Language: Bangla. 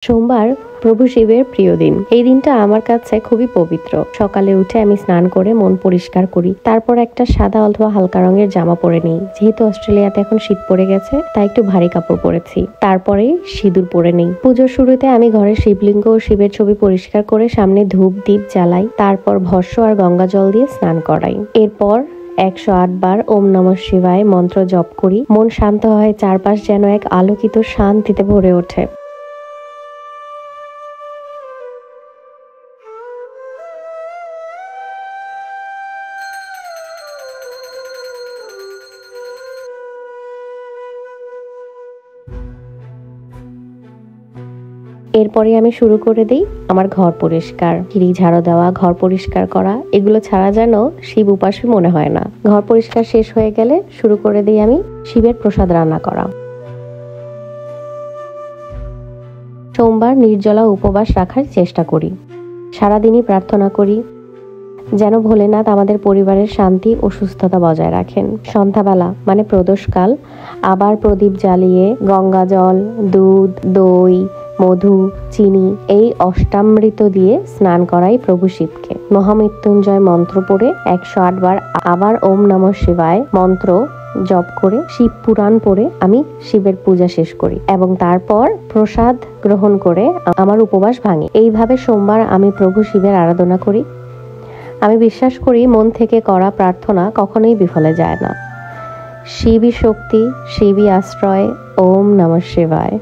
সোমবার প্রভু শিবের প্রিয় দিন। এই দিনটা আমার কাছে খুবই পবিত্র। সকালে উঠে আমি স্নান করে মন পরিষ্কার করি, তারপর একটা সাদা অথবা হালকা রঙের জামা পরে নিই। যেহেতু অস্ট্রেলিয়াতে এখন শীত পড়ে গেছে, তাই একটু ভারী কাপড় পরেছি। তারপরে সিঁদুর পরে নিই। পুজোর শুরুতে আমি ঘরের শিবলিঙ্গ ও শিবের ছবি পরিষ্কার করে সামনে ধূপ দ্বীপ জ্বালাই, তারপর ভস্ম আর গঙ্গা জল দিয়ে স্নান করাই। এরপর 108 বার ওম নমঃ শিবায় মন্ত্র জপ করি। মন শান্ত হয়, চারপাশ যেন এক আলোকিত শান্তিতে ভরে ওঠে। এরপরে আমি শুরু করে দিই আমার ঘর পরিষ্কার, সিঁড়ি ঝাড়ু দেওয়া, ঘর পরিষ্কার করা। এগুলো ছাড়া যেন শিব উপাসী মনে হয় না। ঘর পরিষ্কার শেষ হয়ে গেলে শুরু করে দিই আমি শিবের প্রসাদ রান্না করা। সোমবার নির্জলা উপবাস রাখার চেষ্টা করি। সারাদিনই প্রার্থনা করি যেন ভোলেনাথ আমাদের পরিবারের শান্তি ও সুস্থতা বজায় রাখেন। সন্ধ্যাবেলা মানে প্রদোষকাল আবার প্রদীপ জ্বালিয়ে গঙ্গা জল, দুধ, দই, মধু, চিনি এই অষ্টামৃত দিয়ে স্নান করাই প্রভু শিবকে। মহামৃত্যুঞ্জয় মন্ত্র পড়ে 108 বার আবার ওম নমঃ শিবায় মন্ত্র জপ করে শিব পুরাণ পড়ে আমি শিবের পূজা শেষ করি এবং তারপর প্রসাদ গ্রহণ করে আমার উপবাস ভাঙি। এইভাবে সোমবার আমি প্রভু শিবের আরাধনা করি। আমি বিশ্বাস করি মন থেকে করা প্রার্থনা কখনোই বিফলে যায় না। শিবই শক্তি, শিবই আশ্রয়। ওম নমঃ শিবায়।